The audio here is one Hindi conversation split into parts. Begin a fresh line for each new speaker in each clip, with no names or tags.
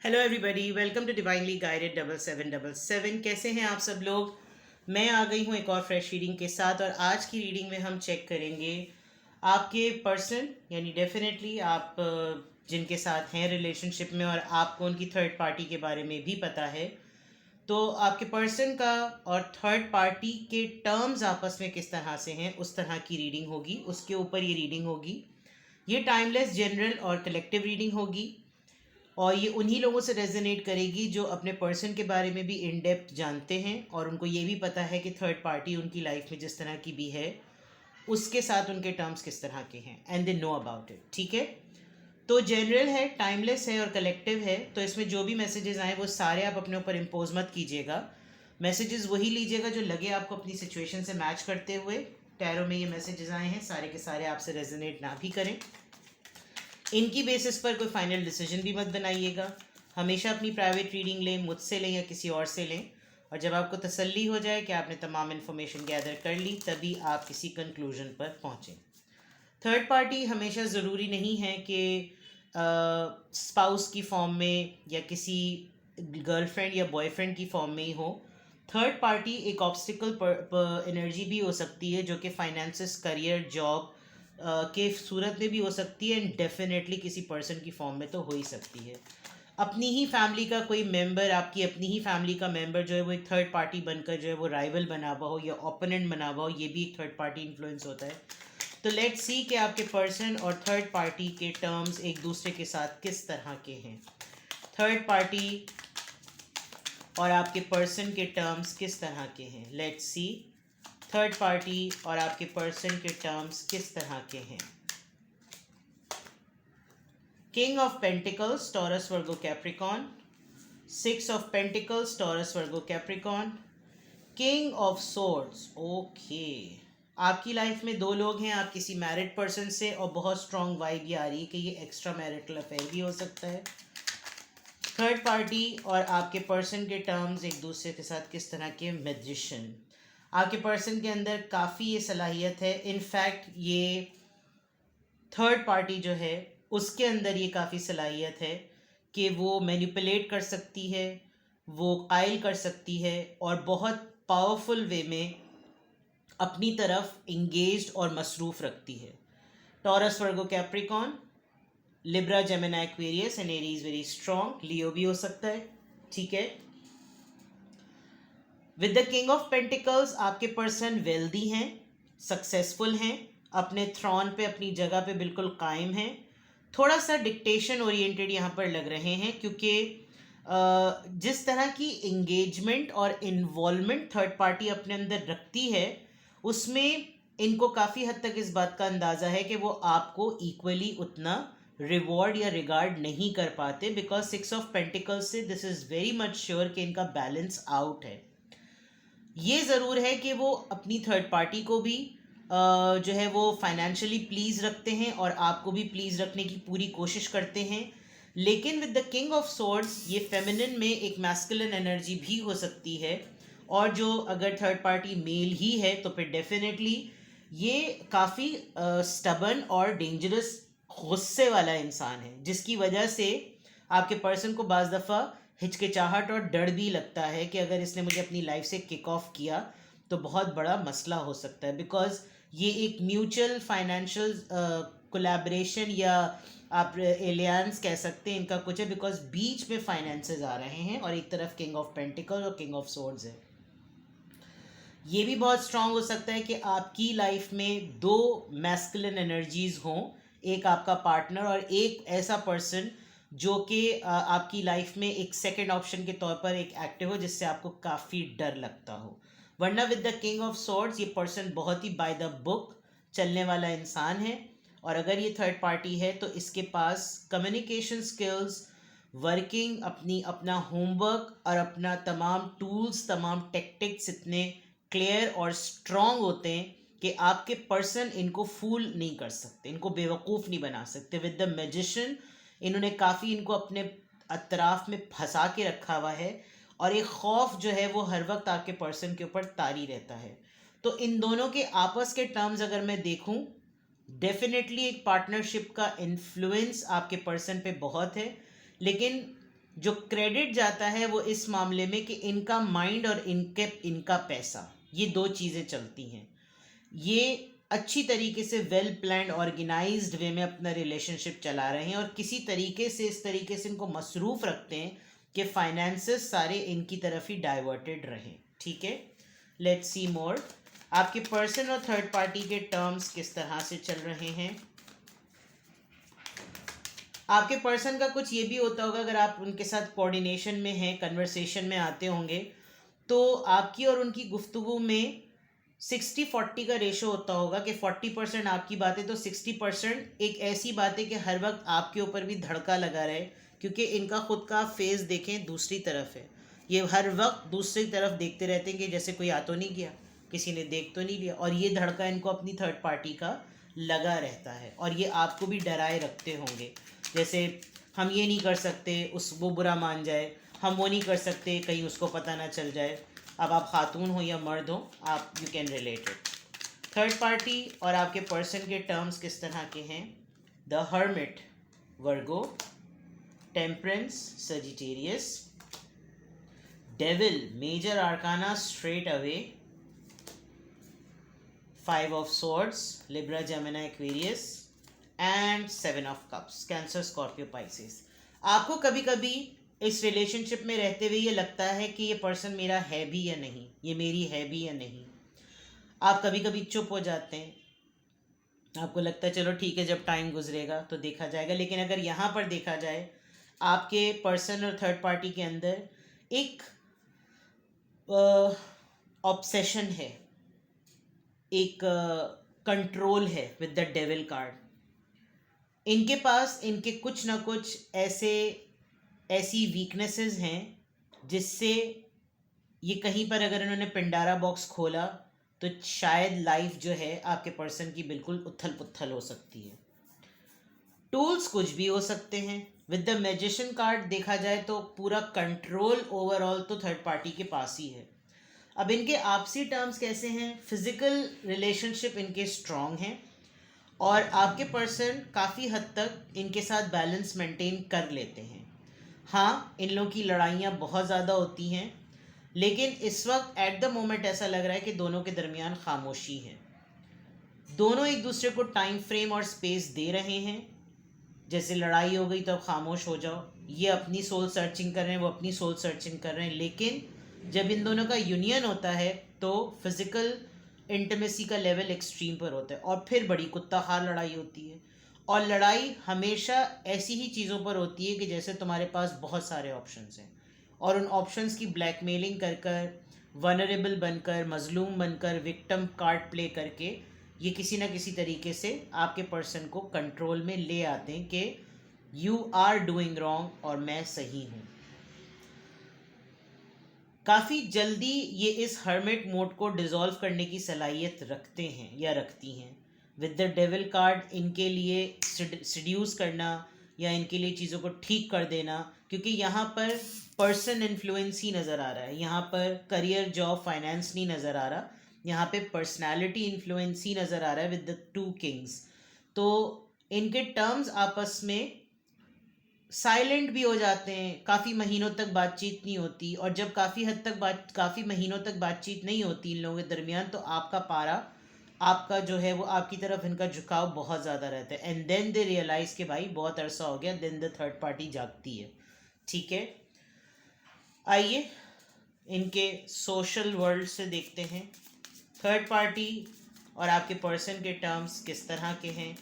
Hello everybody, welcome to divinely guided 7777। कैसे हैं आप सब लोग। मैं आ गई हूँ एक और फ्रेश रीडिंग के साथ, और आज की रीडिंग में हम चेक करेंगे आपके पर्सन, यानी डेफिनेटली आप जिनके साथ हैं रिलेशनशिप में और आपको उनकी थर्ड पार्टी के बारे में भी पता है, तो आपके पर्सन का और थर्ड पार्टी के टर्म्स आपस में किस तरह से हैं, उस तरह की रीडिंग होगी। उसके ऊपर ये रीडिंग होगी। ये टाइमलेस, जनरल और कलेक्टिव रीडिंग होगी, और ये उन्हीं लोगों से रेजोनेट करेगी जो अपने पर्सन के बारे में भी इन डेप्थ जानते हैं और उनको ये भी पता है कि थर्ड पार्टी उनकी लाइफ में जिस तरह की भी है उसके साथ उनके टर्म्स किस तरह के हैं, and they know about it. ठीक है, तो जनरल है, टाइमलेस है और कलेक्टिव है। तो इसमें जो भी मैसेजेस आए वो सारे आप अपने ऊपर इम्पोज मत कीजिएगा। मैसेजेस वही लीजिएगा जो लगे आपको अपनी सिचुएशन से मैच करते हुए। टैरो में ये मैसेजेस आए हैं, सारे के सारे आपसे रेजोनेट ना भी करें। इनकी बेसिस पर कोई फाइनल डिसीजन भी मत बनाइएगा। हमेशा अपनी प्राइवेट रीडिंग लें, मुझसे लें या किसी और से लें, और जब आपको तसल्ली हो जाए कि आपने तमाम इन्फॉर्मेशन गैदर कर ली, तभी आप किसी कंक्लूजन पर पहुँचें। थर्ड पार्टी हमेशा ज़रूरी नहीं है कि स्पाउस की फॉर्म में या किसी गर्लफ्रेंड या बॉयफ्रेंड की फॉर्म में ही हो। थर्ड पार्टी एक ऑब्स्टिकल एनर्जी भी हो सकती है, जो कि फाइनेंसिस, करियर, जॉब के सूरत में भी हो सकती है, एंड डेफिनेटली किसी पर्सन की फॉर्म में तो हो ही सकती है। अपनी ही फैमिली का कोई मेंबर, आपकी अपनी ही फैमिली का मेंबर जो है वो एक थर्ड पार्टी बनकर जो है वो राइवल बना हुआ हो या ओपोनेंट बना हुआ हो, ये भी एक थर्ड पार्टी इन्फ्लुएंस होता है। तो लेट्स सी कि आपके पर्सन और थर्ड पार्टी के टर्म्स एक दूसरे के साथ किस तरह के हैं। थर्ड पार्टी और आपके पर्सन के टर्म्स किस तरह के हैं। लेट्स सी थर्ड पार्टी और आपके पर्सन के टर्म्स किस तरह के हैं। King of pentacles, taurus, Virgo, Capricorn. Six of pentacles, taurus, Virgo, Capricorn. King of swords. Okay, आपकी लाइफ में दो लोग हैं, आप किसी मैरिड पर्सन से, और बहुत स्ट्रॉन्ग वाइब ये आ रही है कि ये एक्स्ट्रा मैरिटल अफेयर भी हो सकता है। थर्ड पार्टी और आपके पर्सन के टर्म्स एक दूसरे के साथ किस तरह के। मैजिशियन, आपके पर्सन के अंदर काफ़ी ये सलाहियत है। इनफैक्ट ये थर्ड पार्टी जो है उसके अंदर ये काफ़ी सलाहियत है कि वो मैनिपुलेट कर सकती है, वो कायल कर सकती है, और बहुत पावरफुल वे में अपनी तरफ इंगेज्ड और मसरूफ़ रखती है। Taurus, Virgo, Capricorn, Libra, Gemini, Aquarius and Aries very strong. Leo भी हो सकता है। ठीक है, with the king of pentacles आपके पर्सन वेल्दी हैं, सक्सेसफुल हैं, अपने थ्रॉन पे, अपनी जगह पे बिल्कुल कायम हैं। थोड़ा सा डिक्टेशन ओरिएंटेड यहाँ पर लग रहे हैं, क्योंकि जिस तरह की इंगेजमेंट और इन्वॉल्वमेंट थर्ड पार्टी अपने अंदर रखती है, उसमें इनको काफ़ी हद तक इस बात का अंदाज़ा है कि वो आपको इक्वली उतना रिवॉर्ड या रिगार्ड नहीं कर पाते, बिकॉज सिक्स ऑफ पेंटिकल्स से this is very much sure कि इनका बैलेंस आउट है। ये ज़रूर है कि वो अपनी थर्ड पार्टी को भी जो है वो फाइनेंशियली प्लीज़ रखते हैं और आपको भी प्लीज़ रखने की पूरी कोशिश करते हैं। लेकिन with the king of swords ये फेमिनिन में एक मैस्कुलिन एनर्जी भी हो सकती है, और जो अगर थर्ड पार्टी मेल ही है तो फिर डेफिनेटली ये काफ़ी स्टबन और डेंजरस, गुस्से वाला इंसान है, जिसकी वजह से आपके पर्सन को बाज़ दफ़ा हिचकिचाहट और डर भी लगता है कि अगर इसने मुझे अपनी लाइफ से किक ऑफ किया तो बहुत बड़ा मसला हो सकता है। बिकॉज ये एक म्यूचुअल फाइनेंशियल कोलैबोरेशन या आप एलियंस कह सकते हैं, इनका कुछ है, बिकॉज बीच में फाइनेंसेस आ रहे हैं और एक तरफ किंग ऑफ पेंटिकल और किंग ऑफ सोर्ड्स है। ये भी बहुत स्ट्रांग हो सकता है कि आपकी लाइफ में दो मैस्कुलिन एनर्जीज हों, एक आपका पार्टनर और एक ऐसा पर्सन जो कि आपकी लाइफ में एक सेकंड ऑप्शन के तौर पर एक एक्टिव हो, जिससे आपको काफ़ी डर लगता हो। वरना with the king of swords ये पर्सन बहुत ही बाय द बुक चलने वाला इंसान है, और अगर ये थर्ड पार्टी है तो इसके पास कम्युनिकेशन स्किल्स, वर्किंग, अपना होमवर्क और अपना तमाम टूल्स, तमाम टेक्टिक्स इतने क्लियर और स्ट्रॉन्ग होते हैं कि आपके पर्सन इनको फूल नहीं कर सकते, इनको बेवकूफ़ नहीं बना सकते। विद द मैजिशियन इन्होंने काफ़ी इनको अपने अतराफ में फंसा के रखा हुआ है, और एक खौफ जो है वो हर वक्त आपके पर्सन के ऊपर तारी रहता है। तो इन दोनों के आपस के टर्म्स अगर मैं देखूं, डेफिनेटली एक पार्टनरशिप का इन्फ्लुएंस आपके पर्सन पे बहुत है, लेकिन जो क्रेडिट जाता है वो इस मामले में कि इनका माइंड और इनका पैसा, ये दो चीज़ें चलती हैं। ये अच्छी तरीके से वेल प्लान्ड ऑर्गेनाइज्ड वे में अपना रिलेशनशिप चला रहे हैं और किसी तरीके से इस तरीके से इनको मसरूफ़ रखते हैं कि फाइनेंसेस सारे इनकी तरफ ही डाइवर्टेड रहें। ठीक है, लेट्स सी मोर। आपके पर्सन और थर्ड पार्टी के टर्म्स किस तरह से चल रहे हैं। आपके पर्सन का कुछ ये भी होता होगा, अगर आप उनके साथ कोऑर्डिनेशन में हैं, कन्वर्सेशन में आते होंगे, तो आपकी और उनकी गुफ्तगू में 60-40 का रेशो होता होगा कि 40% आपकी बातें तो 60% एक ऐसी बात है कि हर वक्त आपके ऊपर भी धड़का लगा रहे, क्योंकि इनका खुद का फेस देखें दूसरी तरफ है। ये हर वक्त दूसरी तरफ देखते रहते हैं कि जैसे कोई आ तो नहीं गया, किसी ने देख तो नहीं लिया, और ये धड़का इनको अपनी थर्ड पार्टी का लगा रहता है। और ये आपको भी डराए रखते होंगे, जैसे हम ये नहीं कर सकते उस वो बुरा मान जाए, हम वो नहीं कर सकते कहीं उसको पता ना चल जाए। अब आप खातून हो या मर्द हो, आप you can relate it. Third party और आपके पर्सन के टर्म्स किस तरह के हैं। The hermit Virgo, temperance Sagittarius, devil major arcana straight away, 5 of swords Libra Gemini Aquarius and 7 of cups Cancer Scorpio Pisces. आपको कभी कभी इस रिलेशनशिप में रहते हुए ये लगता है कि ये पर्सन मेरा है भी या नहीं, ये मेरी है भी या नहीं। आप कभी कभी चुप हो जाते हैं, आपको लगता है चलो ठीक है जब टाइम गुजरेगा तो देखा जाएगा। लेकिन अगर यहाँ पर देखा जाए, आपके पर्सन और थर्ड पार्टी के अंदर एक ऑब्सेशन है, एक कंट्रोल है विद द डेविल कार्ड। इनके पास इनके कुछ ना कुछ ऐसी वीकनेसेस हैं जिससे ये कहीं पर अगर इन्होंने पिंडारा बॉक्स खोला तो शायद लाइफ जो है आपके पर्सन की बिल्कुल उथल पुथल हो सकती है। टूल्स कुछ भी हो सकते हैं। विद द मैजिशियन कार्ड देखा जाए तो पूरा कंट्रोल ओवरऑल तो थर्ड पार्टी के पास ही है। अब इनके आपसी टर्म्स कैसे हैं। फिजिकल रिलेशनशिप इनके स्ट्रॉन्ग हैं और आपके पर्सन काफ़ी हद तक इनके साथ बैलेंस मेंटेन कर लेते हैं। हाँ, इन लोगों की लड़ाइयाँ बहुत ज़्यादा होती हैं, लेकिन इस वक्त एट द मोमेंट ऐसा लग रहा है कि दोनों के दरमियान खामोशी है। दोनों एक दूसरे को टाइम फ्रेम और स्पेस दे रहे हैं। जैसे लड़ाई हो गई तो अब खामोश हो जाओ, ये अपनी सोल सर्चिंग कर रहे हैं, वो अपनी सोल सर्चिंग कर रहे हैं। लेकिन जब इन दोनों का यूनियन होता है तो फिज़िकल इंटीमेसी का लेवल एक्सट्रीम पर होता है और फिर बड़ी कुत्ता खार लड़ाई होती है। और लड़ाई हमेशा ऐसी ही चीज़ों पर होती है कि जैसे तुम्हारे पास बहुत सारे ऑप्शंस हैं और उन ऑप्शंस की ब्लैकमेलिंग कर कर, वनरेबल बनकर, मजलूम बनकर, विक्टिम कार्ड प्ले करके ये किसी ना किसी तरीके से आपके पर्सन को कंट्रोल में ले आते हैं कि यू आर डूइंग रॉन्ग और मैं सही हूँ। काफ़ी जल्दी ये इस हर्मिट मोड को डिसॉल्व करने की सलाहियत रखते हैं या रखती हैं। विद द डेविल कार्ड इनके लिए सिड्यूस करना या इनके लिए चीज़ों को ठीक कर देना, क्योंकि यहाँ पर पर्सन इन्फ्लुएंस ही नज़र आ रहा है, यहाँ पर करियर जॉब फाइनेंस नहीं नज़र आ रहा, यहाँ पे पर्सनालिटी इन्फ्लुएंस ही नज़र आ रहा है विद द 2 किंग्स। तो इनके टर्म्स आपस में साइलेंट भी हो जाते हैं, काफ़ी महीनों तक बातचीत नहीं होती, और जब काफ़ी महीनों तक बातचीत नहीं होती इन लोगों के दरमियान तो आपका पारा, आपका जो है वो आपकी तरफ इनका झुकाव बहुत ज़्यादा रहता है। एंड देन दे रियलाइज़ कि भाई बहुत अरसा हो गया, देन द थर्ड पार्टी जागती है। ठीक है, आइए इनके सोशल वर्ल्ड से देखते हैं थर्ड पार्टी और आपके पर्सन के टर्म्स किस तरह के हैं।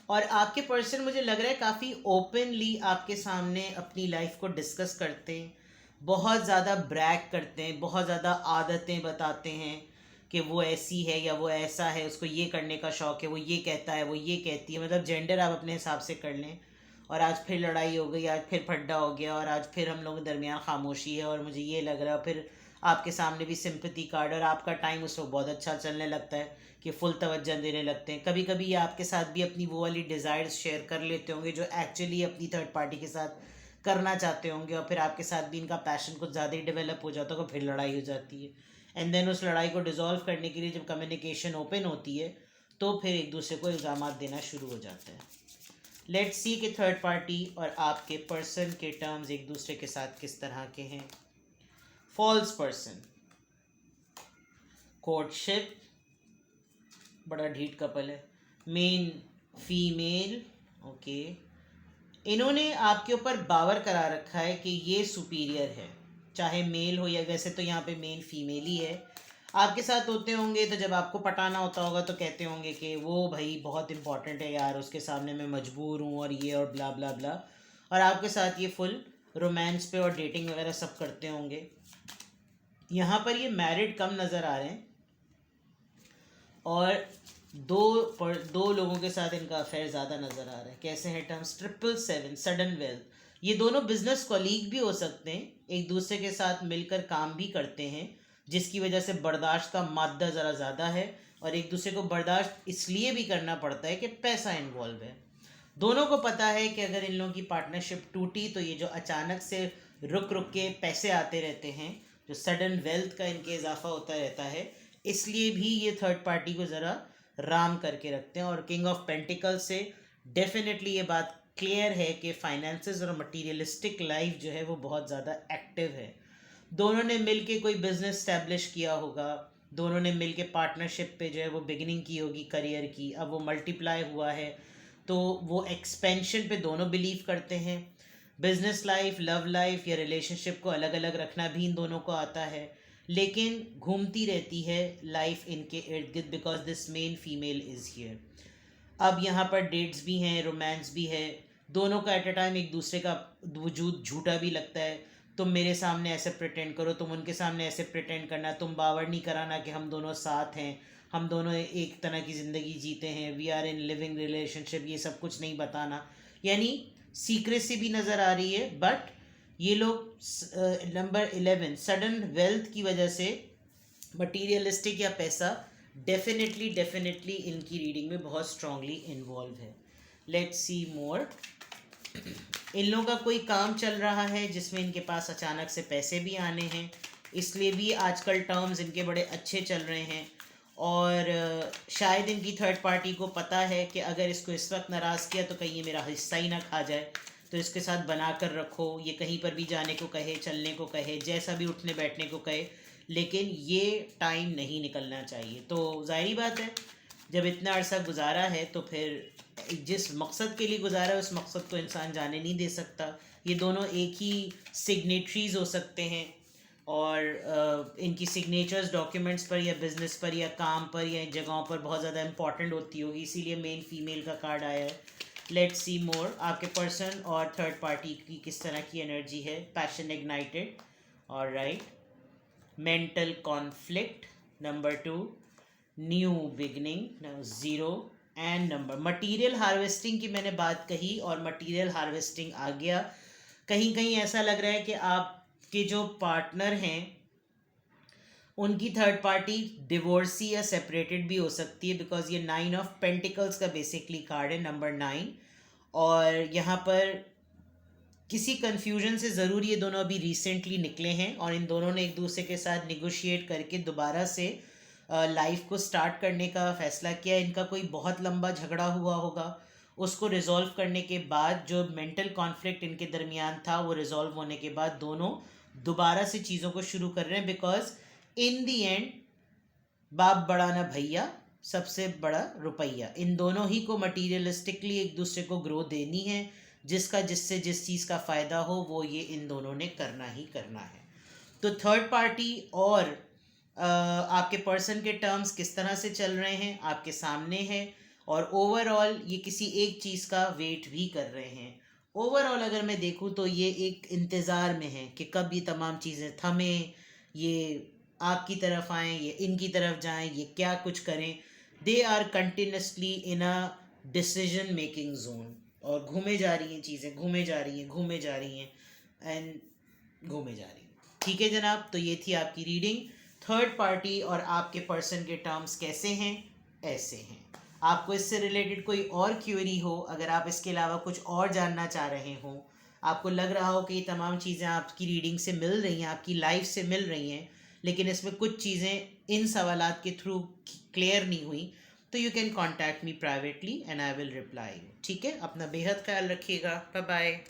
और आपके पर्सन मुझे लग रहा है काफ़ी ओपनली आपके सामने अपनी लाइफ को डिस्कस करते हैं, बहुत ज़्यादा ब्रैग करते हैं, बहुत ज़्यादा आदतें बताते हैं कि वो ऐसी है या वो ऐसा है, उसको ये करने का शौक़ है, वो ये कहता है, वो ये कहती है, मतलब जेंडर आप अपने हिसाब से कर लें। और आज फिर लड़ाई हो गई, आज फिर फड्डा हो गया और आज फिर हम लोगों के दरमियान खामोशी है और मुझे ये लग रहा है। फिर आपके सामने भी सिंपैथी कार्ड और आपका टाइम उस वक्त बहुत अच्छा चलने लगता है कि फुल तवज्जो देने लगते हैं। कभी कभी ये आपके साथ भी अपनी वो वाली डिज़ायर्स शेयर कर लेते होंगे जो एक्चुअली अपनी थर्ड पार्टी के साथ करना चाहते होंगे, और फिर आपके साथ भी इनका पैशन कुछ ज़्यादा ही डेवलप हो जाता होगा, फिर लड़ाई हो जाती है। एंड देन उस लड़ाई को डिज़ोल्व करने के लिए जब कम्युनिकेशन ओपन होती है तो फिर एक दूसरे को इल्ज़ाम देना शुरू हो जाता है। लेट्स सी कि थर्ड पार्टी और आपके पर्सन के टर्म्स एक दूसरे के साथ किस तरह के हैं. फॉल्स पर्सन, कोर्टशिप, बड़ा ढीठ कपल है. Main female, okay. इन्होंने आपके ऊपर बावर करा रखा है कि ये सुपीरियर है, चाहे मेल हो या, वैसे तो यहाँ पे मेन फीमेल ही है. आपके साथ होते होंगे तो जब आपको पटाना होता होगा तो कहते होंगे कि वो भाई बहुत इंपॉर्टेंट है यार, उसके सामने मैं मजबूर हूँ और ये और ब्ला ब्ला ब्ला. और आपके साथ ये फुल रोमांस पे और डेटिंग वगैरह सब करते होंगे. यहाँ पर ये मैरिड कम नज़र आ रहे हैं और दो लोगों के साथ इनका अफेयर ज़्यादा नज़र आ रहा है. कैसे हैं टर्म्स? 777, sudden wealth. ये दोनों बिजनेस कॉलीग भी हो सकते हैं, एक दूसरे के साथ मिलकर काम भी करते हैं, जिसकी वजह से बर्दाश्त का मादा ज़रा ज़्यादा है. और एक दूसरे को बर्दाश्त इसलिए भी करना पड़ता है कि पैसा इन्वॉल्व है. दोनों को पता है कि अगर इन लोगों की पार्टनरशिप टूटी तो ये जो अचानक से रुक रुक के पैसे आते रहते हैं, जो सडन वेल्थ का इनके इजाफा होता रहता है, इसलिए भी ये थर्ड पार्टी को ज़रा राम करके रखते हैं. और किंग ऑफ पेंटिकल से डेफिनेटली ये बात क्लियर है कि फाइनेंसेस और मटीरियलिस्टिक लाइफ जो है वो बहुत ज़्यादा एक्टिव है. दोनों ने मिल के कोई बिजनेस स्टैब्लिश किया होगा, दोनों ने मिल के पार्टनरशिप पे जो है वो बिगिनिंग की होगी करियर की. अब वो मल्टीप्लाई हुआ है तो वो एक्सपेंशन पे दोनों बिलीव करते हैं. बिजनेस लाइफ, लव लाइफ या रिलेशनशिप को अलग अलग रखना भी इन दोनों को आता है, लेकिन घूमती रहती है लाइफ इनके इर्द गिर्द, because this main female is here. अब यहाँ पर डेट्स भी हैं, रोमांस भी है. दोनों का एट अ टाइम एक दूसरे का वजूद झूठा भी लगता है. तुम मेरे सामने ऐसे प्रिटेंड करो, तुम उनके सामने ऐसे प्रिटेंड करना, तुम बावर नहीं कराना कि हम दोनों साथ हैं, हम दोनों एक तरह की ज़िंदगी जीते हैं, we are in living relationship, ये सब कुछ नहीं बताना. यानी सीक्रेसी भी नज़र आ रही है. बट ये लोग नंबर 11 सडन वेल्थ की वजह से मटीरियलिस्टिक या पैसा डेफिनेटली इनकी रीडिंग में बहुत स्ट्रांगली इन्वॉल्व है. लेट्स सी मोर. इन लोगों का कोई काम चल रहा है जिसमें इनके पास अचानक से पैसे भी आने हैं, इसलिए भी आजकल टर्म्स इनके बड़े अच्छे चल रहे हैं. और शायद इनकी थर्ड पार्टी को पता है कि अगर इसको इस वक्त नाराज़ किया तो कहीं ये मेरा हिस्सा ही ना खा जाए, तो इसके साथ बना कर रखो. ये कहीं पर भी जाने को कहे, चलने को कहे, जैसा भी उठने बैठने को कहे, लेकिन ये टाइम नहीं निकलना चाहिए. तो ज़ाहिरी बात है, जब इतना अरसा गुजारा है तो फिर जिस मकसद के लिए गुजारा है उस मकसद को इंसान जाने नहीं दे सकता. ये दोनों एक ही सिग्नेटरीज हो सकते हैं और इनकी सिग्नेचर्स डॉक्यूमेंट्स पर या बिज़नेस पर या काम पर या इन जगहों पर बहुत ज़्यादा इंपॉर्टेंट होती होगी, इसीलिए मेन फीमेल का कार्ड आया है. लेट्स सी मोर. आपके पर्सन और थर्ड पार्टी की किस तरह की एनर्जी है? Passion ignited, alright. Mental conflict, number 2. New beginning, 0. And number material harvesting की मैंने बात कही और मटेरियल हार्वेस्टिंग आ गया. कहीं कहीं ऐसा लग रहा है कि आपके जो पार्टनर हैं उनकी थर्ड पार्टी डिवोर्सी या सेपरेटेड भी हो सकती है, बिकॉज ये 9 ऑफ पेंटिकल्स का बेसिकली कार्ड है, नंबर 9. और यहाँ पर किसी कन्फ्यूजन से ज़रूर ये दोनों अभी रिसेंटली निकले हैं और इन दोनों ने एक दूसरे के साथ निगोशिएट करके दोबारा से लाइफ को स्टार्ट करने का फ़ैसला किया. इनका कोई बहुत लंबा झगड़ा हुआ होगा, उसको रिज़ॉल्व करने के बाद जो मेंटल कॉन्फ्लिक्ट इनके दरमियान था वो रिज़ॉल्व होने के बाद दोनों दोबारा से चीज़ों को शुरू कर रहे हैं. बिकॉज इन दी एंड बाप बड़ा ना भैया, सबसे बड़ा रुपया. इन दोनों ही को मटीरियलिस्टिकली एक दूसरे को ग्रो देनी है, जिसका जिससे जिस चीज़ का फ़ायदा हो वो ये इन दोनों ने करना ही करना है. तो थर्ड पार्टी और आपके पर्सन के टर्म्स किस तरह से चल रहे हैं आपके सामने है. और ओवरऑल ये किसी एक चीज़ का वेट भी कर रहे हैं. ओवरऑल अगर मैं देखूँ तो ये एक इंतज़ार में है कि कब ये तमाम चीज़ें थमें, ये आपकी तरफ आएँ, ये इनकी तरफ जाएं, ये क्या कुछ करें. They are continuously in a decision making zone और घूमे जा रही हैं चीज़ें, घूमे जा रही हैं, घूमे जा रही हैं एंड घूमे जा रही हैं. ठीक है जनाब, तो ये थी आपकी रीडिंग. थर्ड पार्टी और आपके पर्सन के टर्म्स कैसे हैं? ऐसे हैं. आपको इससे रिलेटेड कोई और क्वेरी हो, अगर आप इसके अलावा कुछ और जानना चाह रहे हो, आपको लग रहा हो कि ये तमाम चीज़ें आपकी रीडिंग से मिल रही हैं, आपकी लाइफ से मिल रही हैं, लेकिन इसमें कुछ चीज़ें इन सवालात के थ्रू क्लियर नहीं हुई, तो you can contact me privately and I will reply you. ठीक है, अपना बेहद ख्याल रखिएगा। Bye bye.